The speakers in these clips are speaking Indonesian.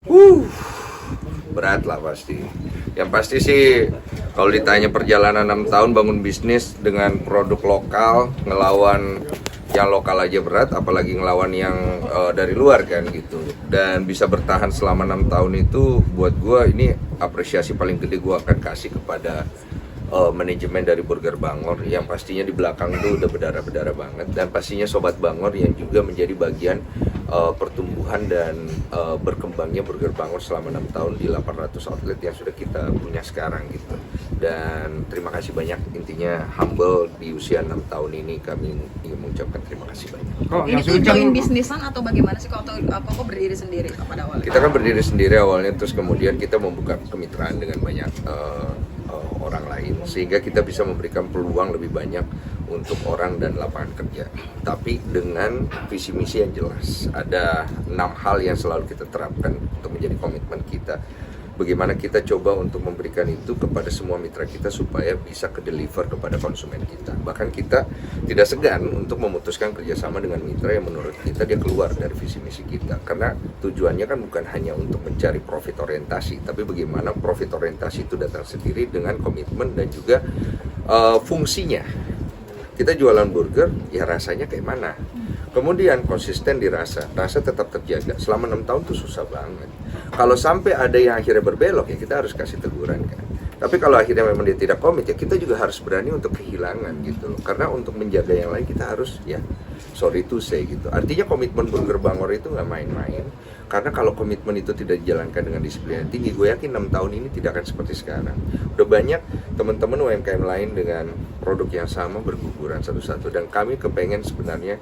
Uh, Berat lah pasti. Yang pasti sih kalau ditanya perjalanan 6 tahun bangun bisnis dengan produk lokal, ngelawan yang lokal aja berat, apalagi ngelawan yang dari luar kan gitu. Dan bisa bertahan selama 6 tahun itu buat gua ini apresiasi paling gede gua akan kasih kepada manajemen dari Burger Bangor yang pastinya di belakang itu udah berdarah-berdarah banget, dan pastinya Sobat Bangor yang juga menjadi bagian pertumbuhan dan berkembangnya Burger Bangor selama 6 tahun di 800 outlet yang sudah kita punya sekarang gitu. Dan terima kasih banyak, intinya humble di usia 6 tahun ini kami ingin mengucapkan terima kasih banyak. Ini tuh join bisnisan atau bagaimana sih kok berdiri sendiri pada awalnya? Kita kan berdiri sendiri awalnya, terus kemudian kita membuka kemitraan dengan banyak orang lain sehingga kita bisa memberikan peluang lebih banyak untuk orang dan lapangan kerja, tapi dengan visi misi yang jelas. Ada 6 hal yang selalu kita terapkan untuk menjadi komitmen kita. Bagaimana kita coba untuk memberikan itu kepada semua mitra kita supaya bisa ke-deliver kepada konsumen kita. Bahkan kita tidak segan untuk memutuskan kerjasama dengan mitra yang menurut kita dia keluar dari visi misi kita. Karena tujuannya kan bukan hanya untuk mencari profit orientasi, tapi bagaimana profit orientasi itu datang sendiri dengan komitmen dan juga fungsinya. Kita jualan burger, ya rasanya kayak mana? Kemudian konsisten di rasa tetap terjaga. Selama 6 tahun tuh susah banget. Kalau sampai ada yang akhirnya berbelok, ya kita harus kasih teguran kan. Tapi kalau akhirnya memang dia tidak komit, ya kita juga harus berani untuk kehilangan gitu loh. Karena untuk menjaga yang lain kita harus, ya sorry to say gitu. Artinya komitmen Burger Bangor itu nggak main-main. Karena kalau komitmen itu tidak dijalankan dengan disiplin yang tinggi, gue yakin 6 tahun ini tidak akan seperti sekarang. Udah banyak teman-teman UMKM lain dengan produk yang sama berguguran satu-satu. Dan kami kepengen sebenarnya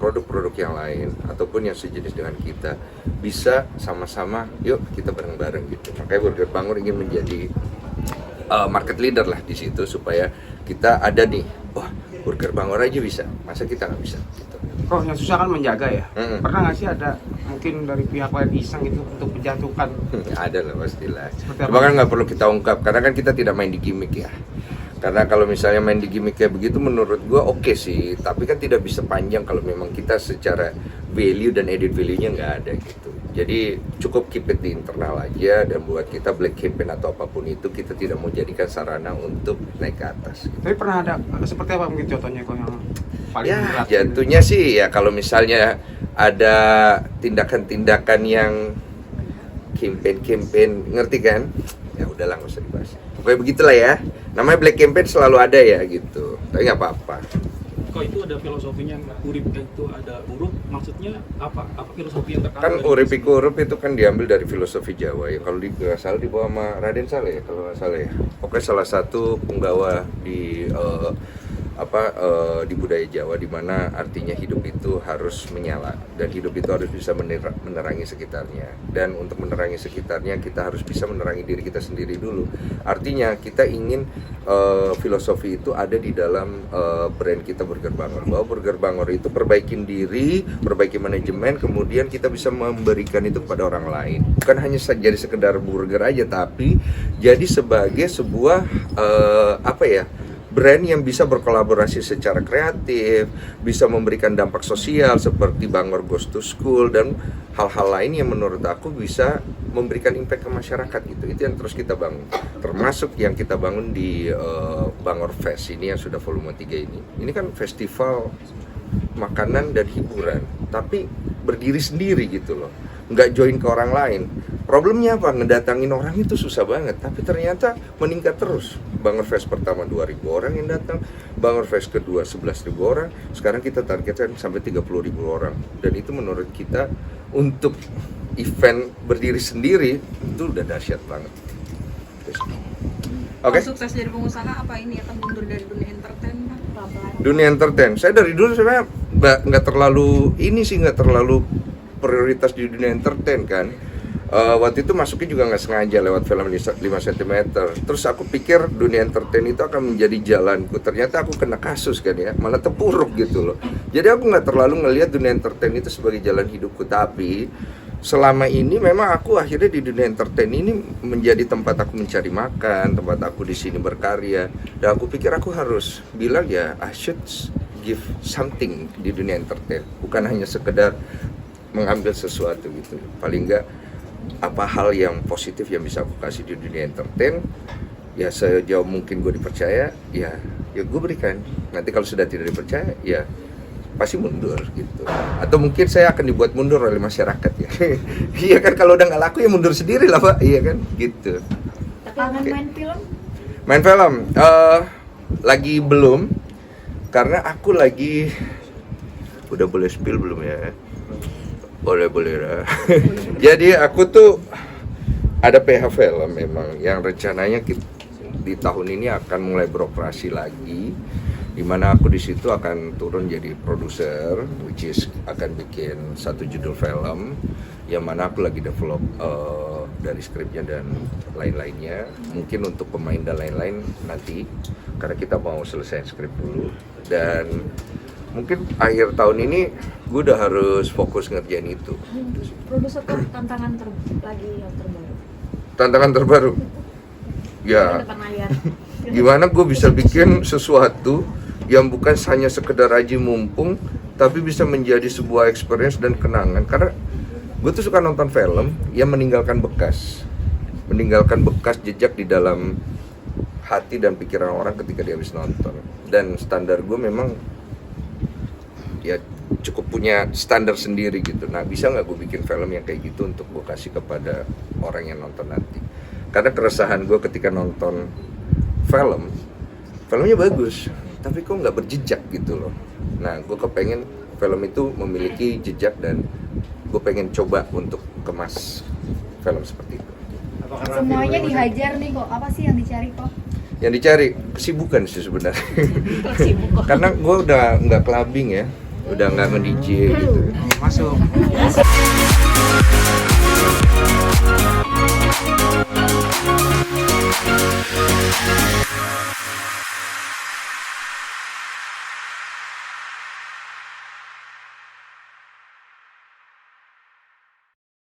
produk-produk yang lain ataupun yang sejenis dengan kita bisa sama-sama, yuk kita bareng-bareng gitu. Makanya Burger Bangor ingin menjadi market leader lah di situ supaya kita ada nih, wah Burger Bangor aja bisa, masa kita nggak bisa gitu. Kok yang susah kan menjaga ya? Pernah nggak sih ada mungkin dari pihak lain iseng gitu untuk menjatuhkan? Ada lah pastilah. Cuma kan nggak perlu kita ungkap karena kan kita tidak main di gimmick ya. Karena kalau misalnya main di gimmick kayak begitu menurut gua oke sih, tapi kan tidak bisa panjang kalau memang kita secara value dan edit value-nya nggak ada gitu. Jadi cukup keep it di internal aja, dan buat kita black campaign atau apapun itu kita tidak mau jadikan sarana untuk naik ke atas gitu. Tapi pernah ada seperti apa mungkin contohnya kok yang paling Ya berat? jatuhnya sih ya kalau misalnya ada tindakan-tindakan yang campaign ngerti kan? Ya udahlah nggak usah dibahas. Pokoknya begitulah ya. Namanya black campaign selalu ada ya gitu. Tapi nggak apa-apa. Kok itu ada filosofinya, urip itu ada huruf, maksudnya apa? Apa filosofi yang terkandung? Kan urip iku urup itu kan diambil dari filosofi Jawa ya. Kalau nggak salah dibawa sama Raden Saleh ya, kalau nggak salah ya. Pokoknya salah satu penggawa di di budaya Jawa, di mana artinya hidup itu harus menyala dan hidup itu harus bisa menerangi sekitarnya. Dan untuk menerangi sekitarnya kita harus bisa menerangi diri kita sendiri dulu. Artinya kita ingin filosofi itu ada di dalam brand kita Burger Bangor, bahwa Burger Bangor itu perbaikin diri, perbaiki manajemen, kemudian kita bisa memberikan itu kepada orang lain. Bukan hanya jadi sekedar burger aja, tapi jadi sebagai sebuah brand yang bisa berkolaborasi secara kreatif, bisa memberikan dampak sosial seperti Bangor Goes to School dan hal-hal lain yang menurut aku bisa memberikan impact ke masyarakat gitu. Itu yang terus kita bangun. Termasuk yang kita bangun di Bangor Fest ini yang sudah volume 3 ini. Ini kan festival makanan dan hiburan, tapi berdiri sendiri gitu loh. Nggak join ke orang lain. Problemnya apa? Ngedatangin orang itu susah banget, tapi ternyata meningkat terus. Bangor Fest pertama 2.000 orang yang datang, Bangor Fest kedua 11.000 orang, sekarang kita targetkan sampai 30.000 orang. Dan itu menurut kita untuk event berdiri sendiri itu udah dahsyat banget. Oke. Sukses jadi pengusaha apa ini akan mundur dari dunia entertain? Dunia entertain, saya dari dulu sebenarnya nggak terlalu prioritas di dunia entertain kan. Waktu itu masuknya juga nggak sengaja lewat film 5 cm. Terus aku pikir dunia entertain itu akan menjadi jalanku. Ternyata aku kena kasus kan ya, malah terpuruk gitu loh. Jadi aku nggak terlalu ngelihat dunia entertain itu sebagai jalan hidupku. Tapi selama ini memang aku akhirnya di dunia entertain ini menjadi tempat aku mencari makan, tempat aku di sini berkarya. Dan aku pikir aku harus bilang ya, I should give something di dunia entertain. Bukan hanya sekedar mengambil sesuatu gitu. Paling enggak apa hal yang positif yang bisa aku kasih di dunia entertain, ya sejauh mungkin gue dipercaya, ya gue berikan. Nanti kalau sudah tidak dipercaya, ya pasti mundur gitu. Atau mungkin saya akan dibuat mundur oleh masyarakat ya. Iya kan, kalau udah nggak laku ya mundur sendiri lah Pak, iya kan, gitu. Kangen main film? Main film, lagi belum, karena aku lagi, udah boleh spill belum ya? Boleh lah. Jadi aku tuh ada PH film memang yang rencananya di tahun ini akan mulai beroperasi lagi, dimana aku di situ akan turun jadi produser, which is akan bikin satu judul film yang mana aku lagi develop dari skripnya dan lain-lainnya. Mungkin untuk pemain dan lain-lain nanti, karena kita mau selesai skrip dulu, dan mungkin akhir tahun ini gue udah harus fokus ngerjain itu. Produser kok tantangan lagi yang terbaru? Tantangan terbaru? Ya, Depan layar. gimana gue bisa bikin sesuatu yang bukan hanya sekedar aji mumpung, tapi bisa menjadi sebuah experience dan kenangan. Karena gue tuh suka nonton film yang meninggalkan bekas jejak di dalam hati dan pikiran orang ketika dia habis nonton. Dan standar gue memang ya cukup punya standar sendiri gitu. Nah, bisa nggak gue bikin film yang kayak gitu untuk gue kasih kepada orang yang nonton nanti? Karena keresahan gue ketika nonton filmnya bagus, tapi kok nggak berjejak gitu loh. Nah, gue kepengen film itu memiliki jejak, dan gue pengen coba untuk kemas film seperti itu. Semuanya dihajar nih kok. Apa sih yang dicari kok? Yang dicari kesibukan sih sebenarnya. Sibuk kok. Karena gue udah nggak clubbing ya, udah nggak nge-DJ gitu. Masuk.